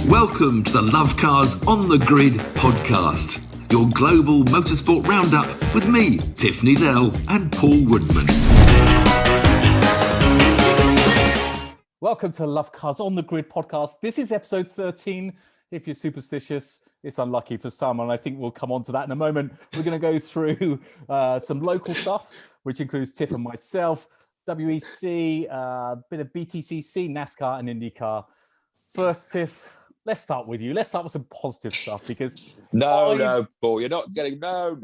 Welcome to the Lovecars On the Grid podcast, your global motorsport roundup with me, Tiff Needell, and Paul Woodman. Welcome to Lovecars On the Grid podcast. This is episode 13. If you're superstitious, it's unlucky for some, and I think we'll come on to that in a moment. We're going to go through some local stuff, which includes Tiff and myself, WEC, a bit of BTCC, NASCAR and Indycar. First, Tiff, let's start with you. Let's start with some positive stuff because... No, Paul, you're not getting... No.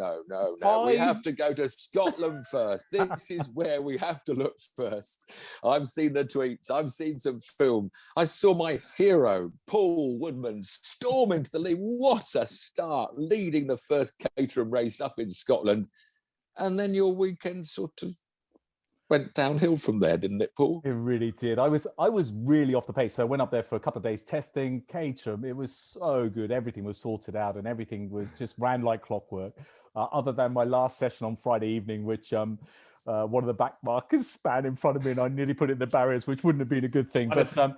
We have to go to Scotland first. This is where we have to look first. I've seen the tweets. I've seen some film. I saw my hero, Paul Woodman, storm into the lead. What a start, leading the first Caterham race up in Scotland. And then your weekend sort of went downhill from there, didn't it, Paul? It really did. I was really off the pace. So I went up there for a couple of days testing Caterham. It was so good. Everything was sorted out and everything was just ran like clockwork. Other than my last session on Friday evening, which one of the back markers span in front of me and I nearly put it in the barriers, which wouldn't have been a good thing. But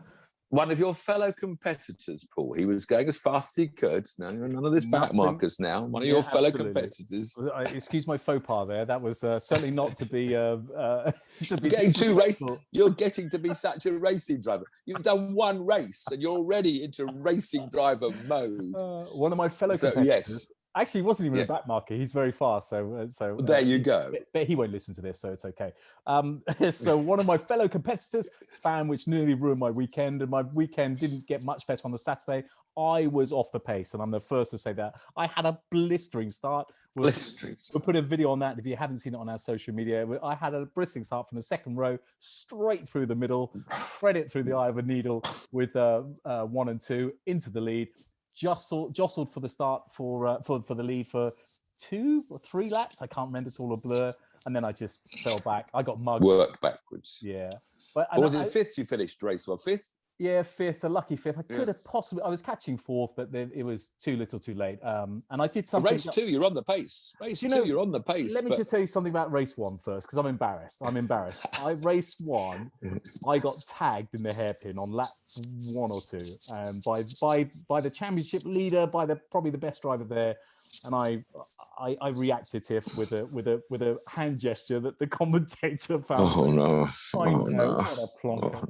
one of your fellow competitors, Paul, he was going as fast as he could. No, none of this back markers now. One of your fellow competitors. Excuse my faux pas there. That was certainly not to be... getting two races. You're getting to be such a racing driver. You've done one race and you're already into racing driver mode. One of my fellow competitors... Yes. Actually, he wasn't even a back marker. He's very fast. So there you go. But he won't listen to this, so it's okay. So one of my fellow competitors, fan, which nearly ruined my weekend, and my weekend didn't get much better on the Saturday. I was off the pace, and I'm the first to say that. I had a blistering start. We'll put a video on that if you haven't seen it on our social media. I had a blistering start from the second row, straight through the middle, thread it through the eye of a needle with 1 and 2 into the lead. Jostled for the start for the lead for 2 or 3 laps. I can't remember. It's all a blur. And then I just fell back. I got mugged. Worked backwards. Yeah. But was it 5th you finished race? Well, 5th? Yeah, 5th, a lucky 5th. I could have possibly... I was catching 4th, but then it was too little too late. And I did something... Race 2, you're on the pace. Race 2, you're on the pace. Let me just tell you something about race 1 first, because I'm embarrassed. Race 1, I got tagged in the hairpin on lap 1 or 2 by the championship leader, by probably the best driver there. And I reacted, Tiff, with a hand gesture that the commentator found. Oh no! What a plonker!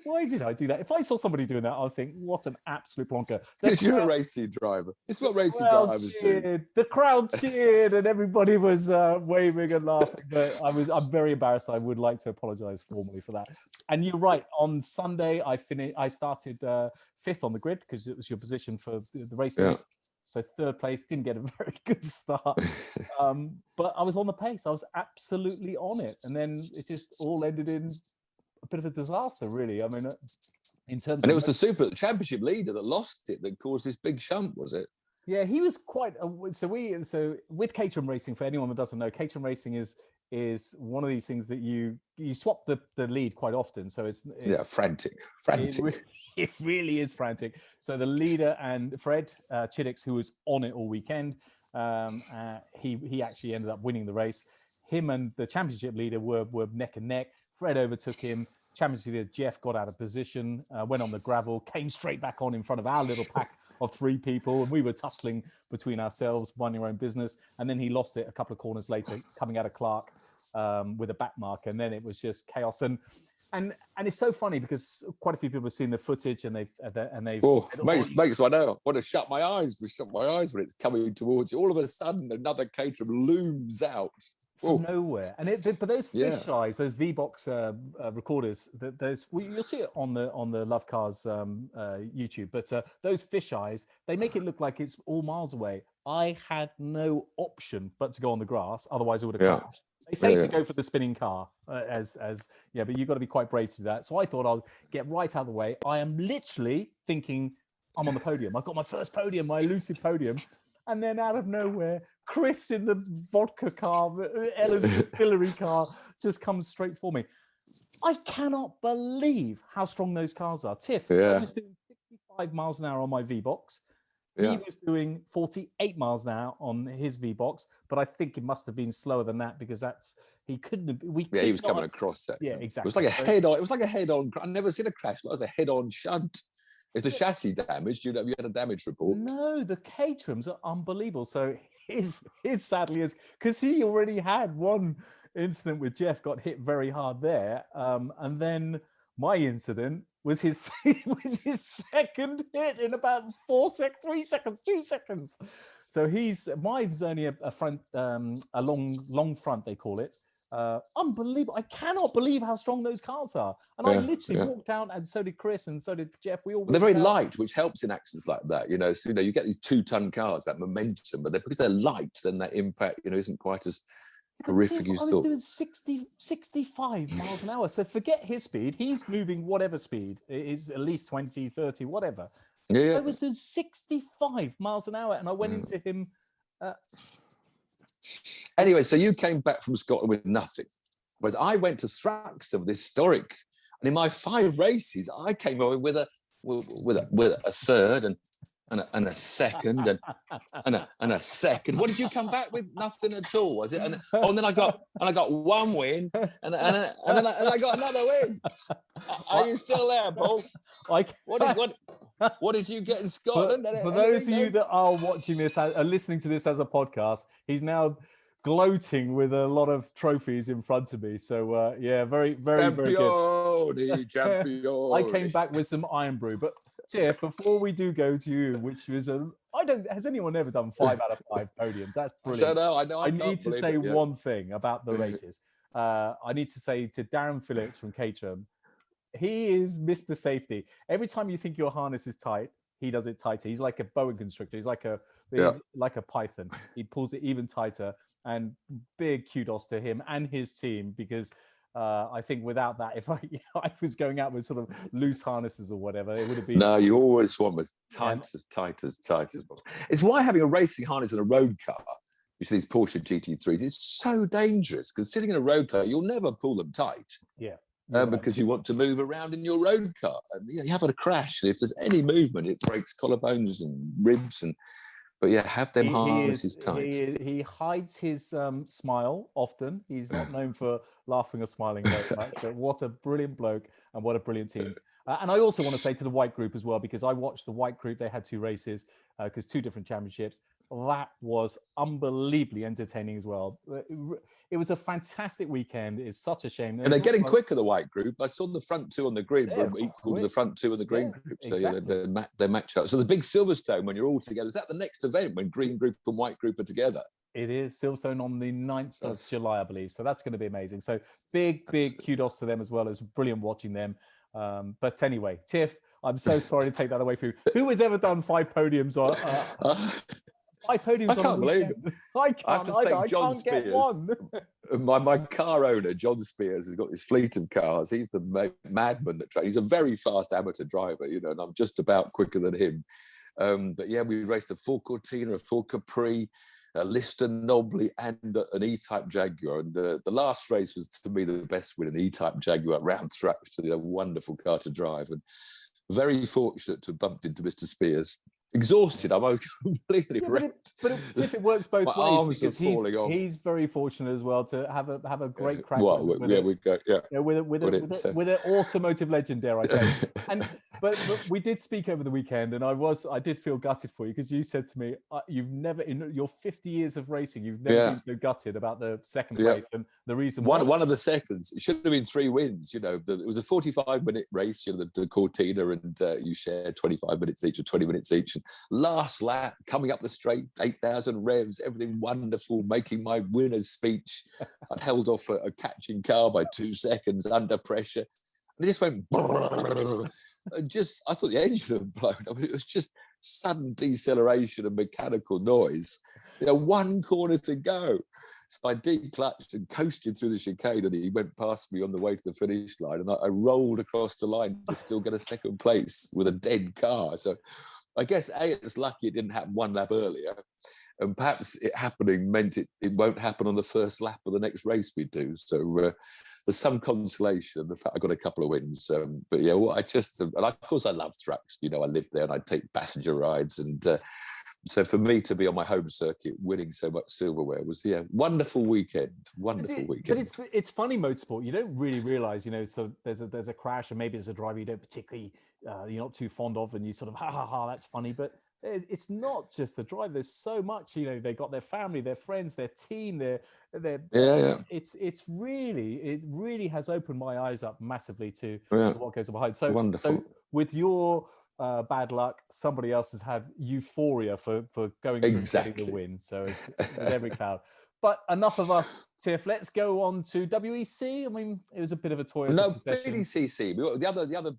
Why did I do that? If I saw somebody doing that, I'd think, what an absolute plonker. Because you're a racing driver. It's what racing drivers do. The crowd cheered, and everybody was waving and laughing. But I'm very embarrassed. I would like to apologise formally for that. And you're right. On Sunday, I started 5th on the grid because it was your position for the race. Yeah. So 3rd place, didn't get a very good start, but I was on the pace. I was absolutely on it, and then it just all ended in a bit of a disaster, really. I mean, in terms. And it was the championship leader that lost it that caused this big shunt, was it? Yeah, he was quite. So with Caterham Racing, for anyone that doesn't know, Caterham Racing is one of these things that you swap the lead quite often. So it's frantic. It really is frantic. So the leader and Fred Chiddix, who was on it all weekend, he actually ended up winning the race. Him and the championship leader were neck and neck. Fred overtook him. Championship leader Jeff got out of position, went on the gravel, came straight back on in front of our little pack of 3 people, and we were tussling between ourselves, minding our own business. And then he lost it a couple of corners later, coming out of Clark with a back mark, and then it was just chaos. And it's so funny because quite a few people have seen the footage, and they've makes one out. I want to shut my eyes when it's coming towards you. All of a sudden, another Caterham looms out. From nowhere, but those fish eyes, those V-Box recorders, you'll see it on the Lovecars YouTube. But those fish eyes, they make it look like it's all miles away. I had no option but to go on the grass, otherwise it would have crashed. They say to go for the spinning car, but you've got to be quite brave to do that. So I thought I'll get right out of the way. I am literally thinking I'm on the podium. I've got my first podium, my elusive podium. And then out of nowhere, Chris in the vodka car, Ella's distillery car, just comes straight for me. I cannot believe how strong those cars are. Tiff, I was doing 65 miles an hour on my V-Box. He was doing 48 miles an hour on his V-Box, but I think it must have been slower than that because he couldn't have. He was coming across that. Yeah, exactly. It was like a head-on. It was like a head-on. I've never seen a crash. It was a head-on shunt. Is the chassis damaged? You had a damage report? No, the Caterhams are unbelievable. So his sadly is because he already had one incident with Jeff, got hit very hard there, and then my incident was his second hit in about 3 seconds, 2 seconds. So mine's only a front, a long front they call it. Unbelievable! I cannot believe how strong those cars are. And I literally walked out, and so did Chris, and so did Jeff. They're very light, which helps in accidents like that. So you get these 2-ton cars, that momentum, but because they're light, then that impact isn't quite as horrific as thought. I was doing 65 miles an hour. So forget his speed. He's moving whatever speed. It is at least 20, 30, whatever. I was doing 65 miles an hour, and I went into him. Anyway, so you came back from Scotland with nothing. Whereas I went to Thruxton, the historic, and in my 5 races, I came away with a third and a second and a second. What did you come back with? Nothing at all, was it? And then I got one win, and then I got another win. Are you still there, Paul? What did you get in Scotland? For those of you that are watching this, are listening to this as a podcast, he's now gloating with a lot of trophies in front of me. So very, very, very good. Champion. I came back with some Iron Brew, but Jeff, before we do go to you, which was has anyone ever done 5 out of 5 podiums? That's brilliant. I know. I need to say one thing about the races. I need to say to Darren Phillips from Caterham, he is Mr. Safety. Every time you think your harness is tight, he does it tighter. He's like a boa constrictor. He's like a python. He pulls it even tighter. And big kudos to him and his team, because I think without that, if I was going out with sort of loose harnesses or whatever, it would have been. No, you always want as tight as possible. It's why having a racing harness in a road car, you see these Porsche GT3s, it's so dangerous, because sitting in a road car, you'll never pull them tight. Yeah. Because you want to move around in your road car. And, you have a crash, and if there's any movement, it breaks collarbones and ribs and. But have them harnesses tight. He hides his smile often. He's not known for laughing or smiling very much. But what a brilliant bloke, and what a brilliant team. And I also want to say to the white group as well, because I watched the white group. They had 2 races, because 2 different championships. That was unbelievably entertaining as well. It was a fantastic weekend. It's such a shame. And they're getting quicker, the white group. I saw the front 2 on the grid were equal to the front 2 on the green group. So exactly. they match up. So the big Silverstone, when you're all together, is that the next event when green group and white group are together? It is Silverstone on the 9th of July, I believe. So that's going to be amazing. So big kudos to them as well. It's brilliant watching them. But anyway, Tiff, I'm so sorry to take that away from you. Who has ever done 5 podiums on 5 podiums? I can't believe it. I have to thank John Spears. My car owner, John Spears, has got this fleet of cars. He's the madman that trains. He's a very fast amateur driver, and I'm just about quicker than him. But we raced a Ford Cortina, a Ford Capri, a Lister Nobly, and an E-Type Jaguar. And the last race was, to me, the best win, an E-Type Jaguar round Thruxton. A wonderful car to drive, and very fortunate to have bumped into Mr. Spears. Exhausted, I'm completely wrecked. But if it works both ways, arms are falling off. He's very fortunate as well to have a great crack. With an automotive legend, dare I say? But we did speak over the weekend, and I did feel gutted for you, because you said to me, you've never, in your 50 years of racing, you've never been so gutted about the second place, and the reason one of the seconds, it should have been 3 wins. It was a 45-minute race, the Cortina, and you shared 25 minutes each or 20 minutes each. Last lap, coming up the straight, 8,000 revs, everything wonderful, making my winner's speech. I'd held off a catching car by 2 seconds under pressure. And it just went, I thought the engine had blown. It was just sudden deceleration and mechanical noise. 1 corner to go. So I declutched and coasted through the chicane, and he went past me on the way to the finish line. And I rolled across the line to still get a second place with a dead car. So I guess it's lucky it didn't happen 1 lap earlier, and perhaps it happening meant it won't happen on the first lap of the next race we do. So there's some consolation in the fact I got a couple of wins. But and of course I love Thruxton. I lived there, and I take passenger rides, and So for me to be on my home circuit winning so much silverware was wonderful weekend. Wonderful weekend. But it's funny, motorsport. You don't really realize, so there's a crash, and maybe there's a driver you don't particularly you're not too fond of, and you sort of ha, that's funny. But it's not just the drive. There's so much. They got their family, their friends, their team. It's really has opened my eyes up massively to what goes behind. So wonderful. So with your bad luck, somebody else has had euphoria for going through and getting the win. So it's every cloud. But enough of us, Tiff. Let's go on to WEC. I mean, it was a bit of a toy. No, BTCC. The other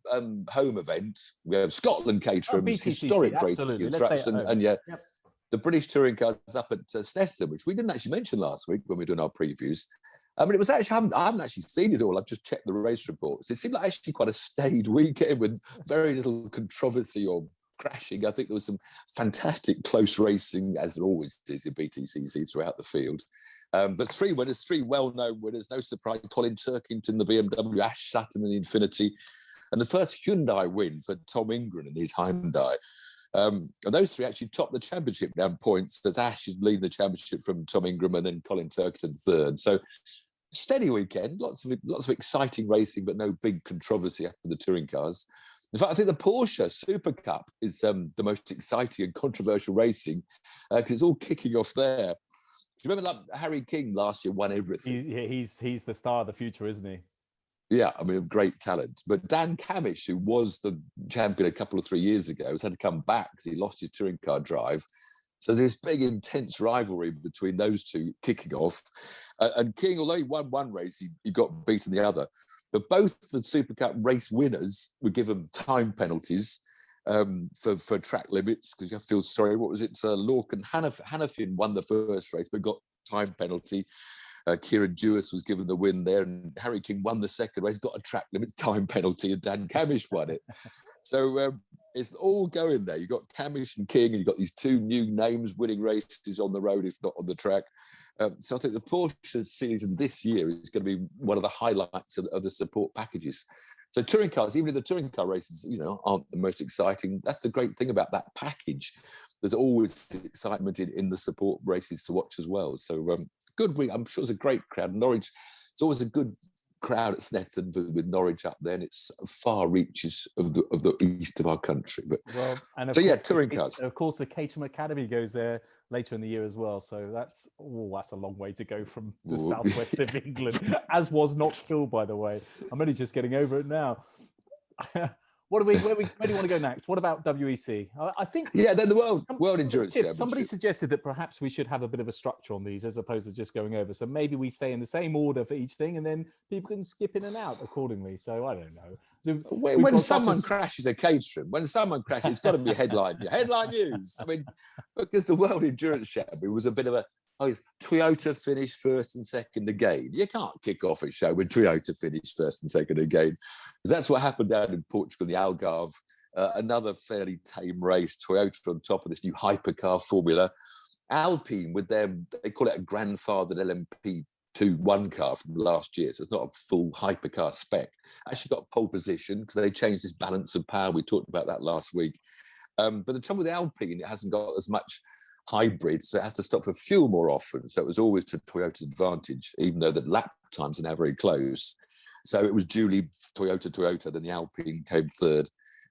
home event. We have Scotland Caterham's historic race in Thruxton, and the British touring cars up at Snetterton, which we didn't actually mention last week when we were doing our previews. I mean, it was actually, I haven't actually seen it all. I've just checked the race reports. It seemed like actually quite a staid weekend with very little controversy or crashing. I think there was some fantastic close racing, as there always is in BTCC throughout the field. But three well-known winners, no surprise. Colin Turkington, the BMW, Ash Sutton, and the Infinity. And the first Hyundai win for Tom Ingram and his Hyundai. And those three actually topped the championship down points, as Ash is leading the championship from Tom Ingram and then Colin Turkington third. So steady weekend, lots of exciting racing, but no big controversy up in the touring cars. In fact, I think the Porsche Super Cup is the most exciting and controversial racing because it's all kicking off there. Do you remember Harry King last year won everything? He's the star of the future, isn't he? Yeah, I mean, great talent. But Dan Camish, who was the champion a 3 years ago, has had to come back because he lost his touring car drive. So there's this big, intense rivalry between those two kicking off. And King, although he won one race, he got beaten the other. But both the Super Cup race winners were given time penalties for track limits, because you feel sorry. What was it? Lorcan Hannafin won the first race, but got time penalty. Kieran Jewis was given the win there, and Harry King won the second race, got a track limits time penalty, and Dan Camish won it. So it's all going there. You've got Camish and King, and you've got these two new names winning races on the road, if not on the track. So I think the Porsche season this year is going to be one of the highlights of the support packages. So touring cars, even if the touring car races, aren't the most exciting, that's the great thing about that package. There's always excitement in the support races to watch as well. So good week. I'm sure it's a great crowd. Norwich, it's always a good crowd at Snetterton with Norwich up there, and it's far reaches of the east of our country. But touring cars. Of course, the Caterham Academy goes there later in the year as well. So that's a long way to go from the southwest of England, as was Knockhill, by the way. I'm only just getting over it now. Where do you want to go next? What about WEC? I think then the World Endurance Championship. Somebody suggested that perhaps we should have a bit of a structure on these as opposed to just going over. So maybe we stay in the same order for each thing, and then people can skip in and out accordingly. So I don't know. When someone crashes a Caterham, it's got to be headline news. I mean, because the World Endurance Championship was a bit of a Toyota finished first and second again. You can't kick off a show when Toyota finished first and second again, because that's what happened down in Portugal, the Algarve. Another fairly tame race. Toyota on top of this new hypercar formula. Alpine with they call it a grandfathered LMP2 one car from last year, so it's not a full hypercar spec. Actually got pole position because they changed this balance of power. We talked about that last week. But the trouble with Alpine, it hasn't got as much hybrid, so it has to stop for fuel more often. So it was always to Toyota's advantage, even though the lap times are now very close. So it was duly Toyota, then the Alpine came third.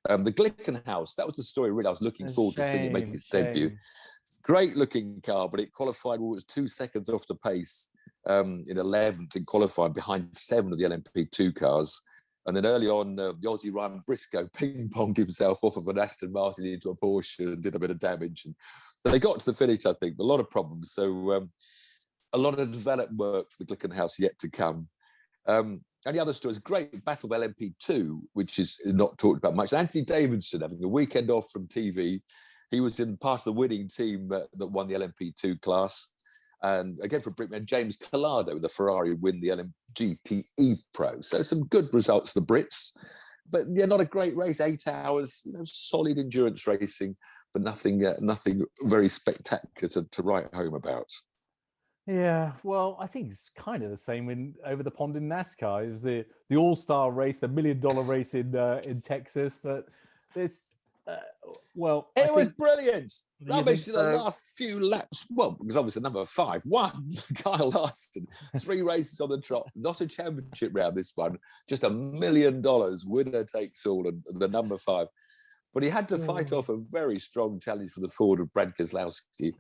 The Glickenhaus, that was the story really I was looking forward to seeing it make its debut. Great looking car, but it qualified, it was 2 seconds off the pace in 11th in qualifying, behind 7 of the LMP2 cars. And then early on, the Aussie Ryan Briscoe ping-ponged himself off of an Aston Martin into a Porsche and did a bit of damage. And so they got to the finish, I think, but a lot of problems. So a lot of development work for the Glickenhaus yet to come. And the other story is great Battle of LMP2, which is not talked about much. Anthony Davidson having a weekend off from TV. He was in part of the winning team that won the LMP2 class. And again, for Britain, James Collado with the Ferrari win the LMGTE Pro. So some good results for the Brits. But not a great race, 8 hours, solid endurance racing, but nothing very spectacular to write home about. Yeah, well, I think it's kind of the same over the pond in NASCAR. It was the all-star race, the $1 million race in Texas, but there's Well, it was brilliant. Rubbish in the last few laps. Well, because obviously number 5 won. Kyle Larson, 3 races on the trot, not a championship round this one, just $1 million, winner takes all, and the number 5. But he had to fight off a very strong challenge from the Ford of Brad Keselowski.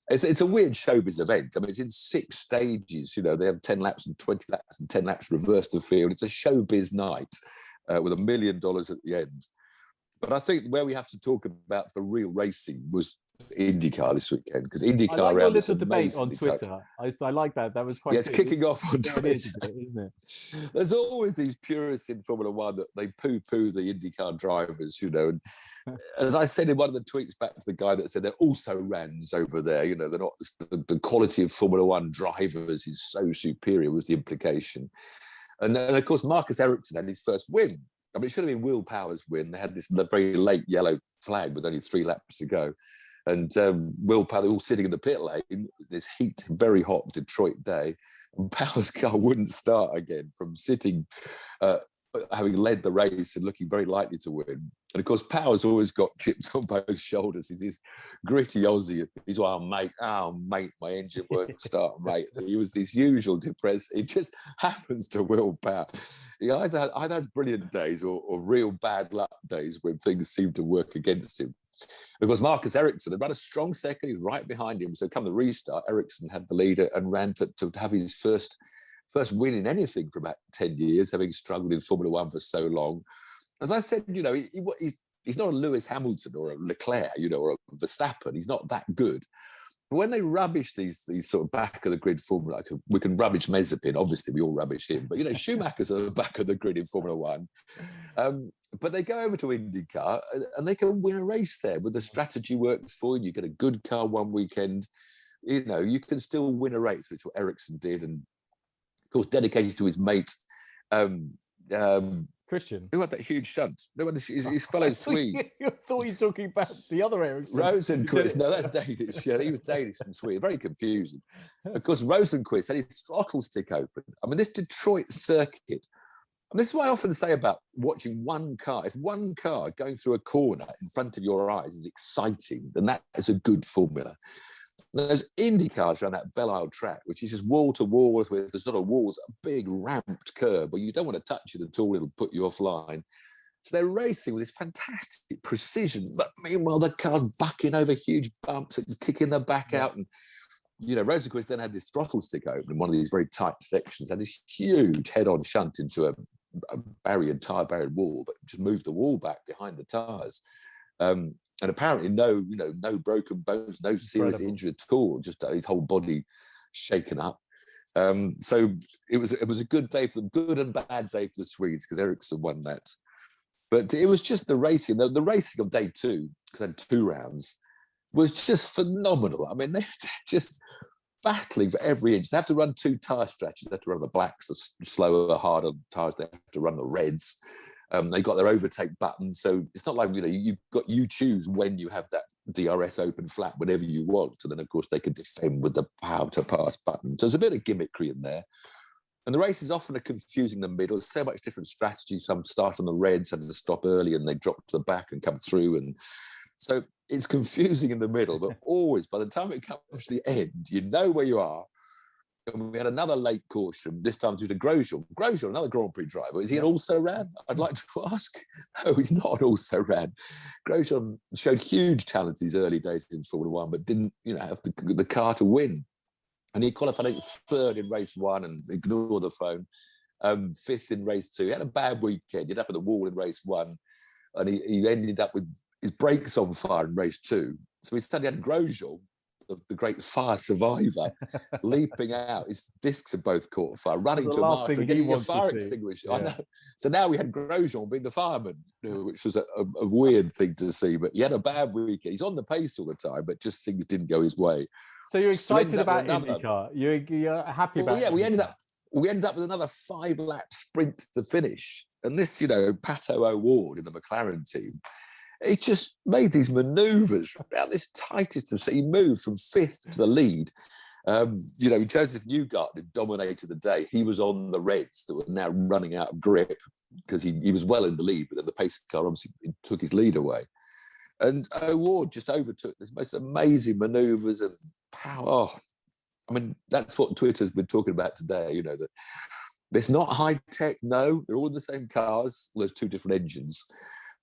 It's a weird showbiz event. I mean, it's in 6 stages. You know, they have 10 laps and 20 laps and 10 laps reverse the field. It's a showbiz night with $1 million at the end. But I think where we have to talk about for real racing was IndyCar this weekend, because IndyCar I like your around little debate on Twitter. I like that. That was quite. Yeah, it's kicking off on Twitter, isn't it? There's always these purists in Formula One that they poo-poo the IndyCar drivers, you know. And as I said in one of the tweets back to the guy that said they're also Rans over there, you know, they're not. The quality of Formula One drivers is so superior, was the implication. And of course, Marcus Ericsson had his first win. I mean, it should have been Will Power's win. They had this very late yellow flag with only 3 laps to go. And Will Power, all sitting in the pit lane, this heat, very hot Detroit day, and Power's car wouldn't start again from sitting, having led the race and looking very likely to win. And of course, Power's always got chips on both shoulders. He's this gritty Aussie. He's like, oh, mate, my engine won't start, mate. He was this usual depressed. It just happens to Will Power. He either has brilliant days or real bad luck days when things seem to work against him. Because Marcus Ericsson had run a strong second, he's right behind him. So come the restart, Ericsson had the leader and ran to have his first win in anything for about 10 years, having struggled in Formula One for so long. As I said, you know, he's not a Lewis Hamilton or a Leclerc, you know, or a Verstappen. He's not that good. But when they rubbish these sort of back of the grid Formula, like we can rubbish Mazepin, obviously we all rubbish him, but you know, Schumacher's at the back of the grid in Formula One. But they go over to IndyCar and they can win a race there where the strategy works for you. You get a good car one weekend, you know, you can still win a race, which what Ericsson did. And of course, dedicated to his mate, Christian, who had that huge shunt. No, his fellow Swede. I thought you were talking about the other Ericsson. Rosenquist. No, that's Danish. Yeah, he was Danish and Swede. Very confusing. Of course, Rosenquist had his throttle stick open. I mean, this Detroit circuit. And this is what I often say about watching one car. If one car going through a corner in front of your eyes is exciting, then that is a good formula. Those Indy cars around that Belle Isle track, which is just wall to wall with, there's not a wall, it's a big ramped curb where you don't want to touch it at all, it'll put you offline. So they're racing with this fantastic precision, but meanwhile the car's bucking over huge bumps and kicking the back out. And, you know, Rosenquist then had this throttle stick open in one of these very tight sections, had this huge head-on shunt into a tyre barrier wall, but just moved the wall back behind the tyres. And apparently no broken bones, no serious injury at all, just his whole body shaken up. So it was a good day for them, good and bad day for the Swedes, because Ericsson won that. But it was just the racing. The racing of day 2, because I had 2 rounds, was just phenomenal. I mean, they're just battling for every inch. They have to run 2 tyre stretches. They have to run the blacks, the slower, harder tyres. They have to run the reds. They got their overtake button, so it's not like, you know, you choose when you have that DRS open flat whenever you want. So then, of course, they can defend with the power to pass button. So there's a bit of gimmickry in there. And the races often are confusing in the middle. There's so much different strategy. Some start on the reds, had to stop early, and they drop to the back and come through. And so it's confusing in the middle, but always by the time it comes to the end, you know where you are. And we had another late caution, this time due to Grosjean. Grosjean, another Grand Prix driver. Is he an also-ran? I'd like to ask. No, he's not an also-ran. Grosjean showed huge talent these early days in Formula One, but didn't, you know, have the car to win. And he qualified 3rd in race 1 and ignored the phone. 5th in race 2. He had a bad weekend. He ended up at the wall in race 1. And he ended up with his brakes on fire in race 2. So he suddenly had Grosjean, the great fire survivor, leaping out. His discs are both caught fire, running to a mast and getting a fire extinguisher. Yeah. I know. So now we had Grosjean being the fireman, which was a weird thing to see. But he had a bad weekend. He's on the pace all the time, but just things didn't go his way. So you're excited about IndyCar? You're happy about? Yeah, we ended up with another 5-lap sprint to the finish. And this, you know, Pato O'Ward in the McLaren team, he just made these manoeuvres about this tightest of. So he moved from 5th to the lead. You know, Joseph Newgarden dominated the day. He was on the reds that were now running out of grip because he was well in the lead, but then the pace car obviously took his lead away. And O'Ward just overtook this most amazing manoeuvres and power. Oh, I mean, that's what Twitter's been talking about today, you know, that it's not high tech. No, they're all the same cars. There's two different engines.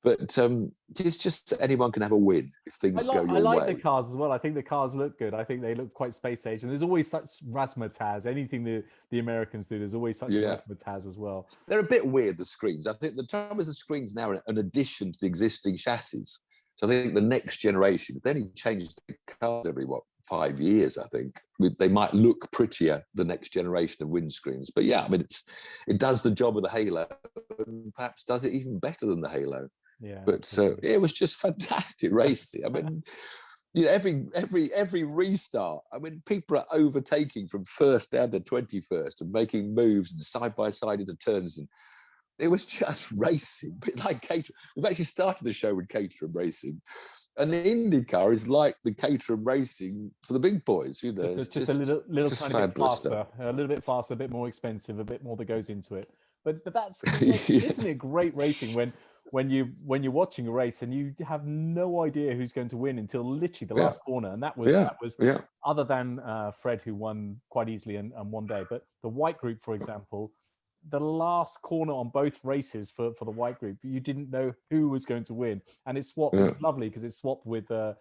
But it's just that anyone can have a win if things go your way. I like the cars as well. I think the cars look good. I think they look quite space age. And there's always such razzmatazz. Anything the Americans do, there's always such razzmatazz as well. They're a bit weird, the screens. I think the trouble is the screens now are an addition to the existing chassis. So I think the next generation, if they only change the cars every, 5 years, I think, they might look prettier, the next generation of windscreens. But yeah, I mean, it does the job of the Halo and perhaps does it even better than the Halo. Yeah, but it was just fantastic racing. I mean, you know, every restart, I mean, people are overtaking from first down to 21st and making moves and side by side into turns, and it was just racing, a bit like Caterham. We've actually started the show with Caterham racing, and the Indycar is like the Caterham racing for the big boys. You know, just a little tiny bit faster, a little bit faster, a bit more expensive, a bit more that goes into it. But that's isn't it great racing when you're watching a race and you have no idea who's going to win until literally the last corner, and that was other than Fred, who won quite easily and one day, but the white group, for example, the last corner on both races for the white group, you didn't know who was going to win, and it swapped. It was lovely because it swapped with the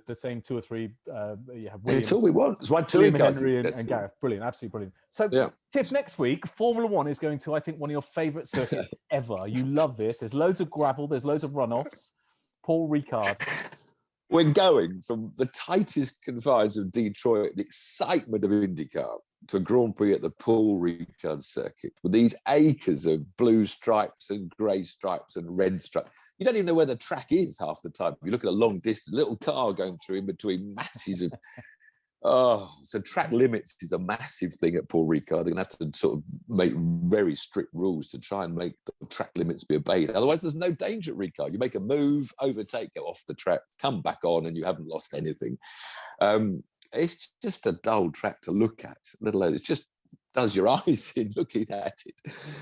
same two or three. You have William, it's all we want. It's why William Henry and Gareth. Brilliant, absolutely brilliant. So, Tiff, next week, Formula One is going to, I think, one of your favourite circuits ever. You love this. There's loads of gravel. There's loads of runoffs. Paul Ricard. We're going from the tightest confines of Detroit, the excitement of IndyCar, to a Grand Prix at the Paul Ricard circuit with these acres of blue stripes and grey stripes and red stripes. You don't even know where the track is half the time. You look at a long distance, little car going through in between masses of... so track limits is a massive thing at Paul Ricard. They're going to have to sort of make very strict rules to try and make the track limits be obeyed. Otherwise, there's no danger at Ricard. You make a move, overtake, go off the track, come back on, and you haven't lost anything. It's just a dull track to look at, let alone it just does your eyes in looking at it.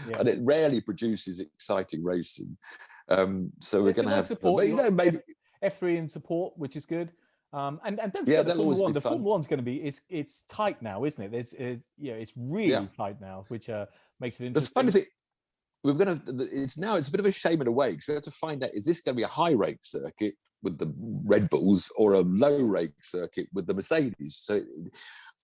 Yeah. And it rarely produces exciting racing. So we're going to have support. But, you know, maybe F3 in support, which is good. And don't forget the Formula One. The Formula One's going to be it's tight now, isn't it? It's really tight now, which makes it interesting. The funny thing, it's a bit of a shame in a way, because we have to find out, is this going to be a high rake circuit with the Red Bulls or a low rake circuit with the Mercedes? So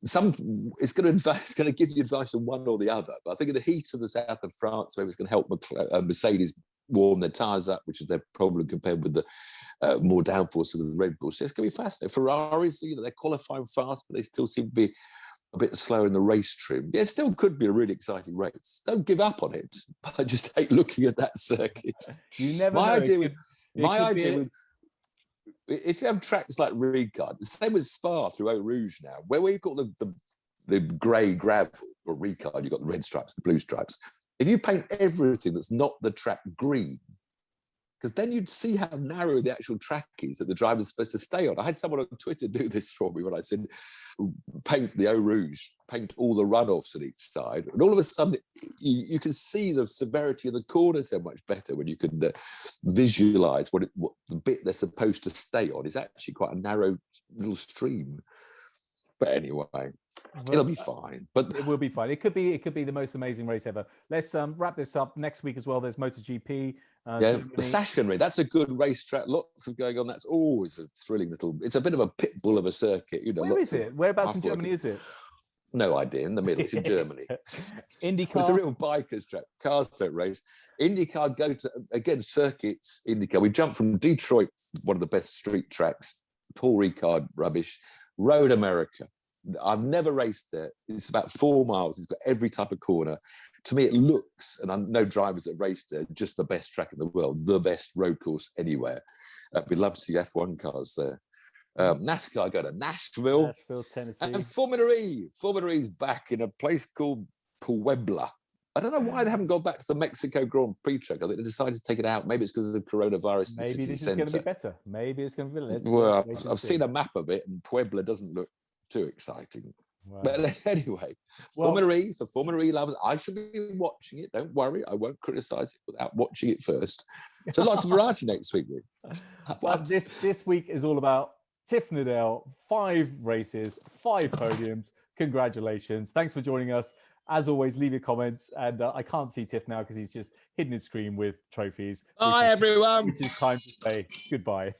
it's going to give you advice on one or the other. But I think in the heat of the south of France, maybe it's going to help Mercedes warm their tyres up, which is their problem compared with the more downforce of the Red Bulls. So it's going to be fascinating. Ferraris, you know, they're qualifying fast, but they still seem to be a bit slower in the race trim. Yeah, it still could be a really exciting race. Don't give up on it. I just hate looking at that circuit. You never know. If you have tracks like Ricard, the same as Spa through Eau Rouge now, where we've got the grey gravel, or Ricard, you've got the red stripes, the blue stripes. If you paint everything that's not the track green, because then you'd see how narrow the actual track is that the driver's supposed to stay on. I had someone on Twitter do this for me when I said, paint the Eau Rouge, paint all the runoffs on each side. And all of a sudden, you can see the severity of the corner so much better when you can visualise what the bit they're supposed to stay on is actually quite a narrow little stream. But anyway, it'll be fine. But it will be fine. It could be the most amazing race ever. Let's wrap this up. Next week as well, there's MotoGP. The Sachsunring, that's a good racetrack. Lots of going on. That's always a thrilling little... It's a bit of a pit bull of a circuit. You know, where is it? Whereabouts in Germany is it? No idea. In the middle. It's in Germany. Indycar. It's a real biker's track. Cars don't race. Indycar go to, again, circuits. Indycar. We jump from Detroit, one of the best street tracks. Paul Ricard, rubbish. Road America. I've never raced there. It's about 4 miles. It's got every type of corner. To me, it looks, and I know drivers that raced there, just the best track in the world, the best road course anywhere. We'd love to see F1 cars there. NASCAR go to Nashville, Tennessee. And Formula E. Formula E's back in a place called Puebla. I don't know why they haven't gone back to the Mexico Grand Prix track. I think they decided to take it out. Maybe it's because of the coronavirus. Maybe this is going to be better. Maybe it's going to be. I've seen a map of it, and Puebla doesn't look too exciting. Wow. But anyway, Formula E, for Formula E lovers, I shall be watching it. Don't worry, I won't criticise it without watching it first. So lots of variety next week. But this week is all about Tiff Needell, 5 races, 5 podiums. Congratulations. Thanks for joining us. As always, leave your comments. And I can't see Tiff now because he's just hidden his screen with trophies. Bye, everyone. Which is time to say goodbye.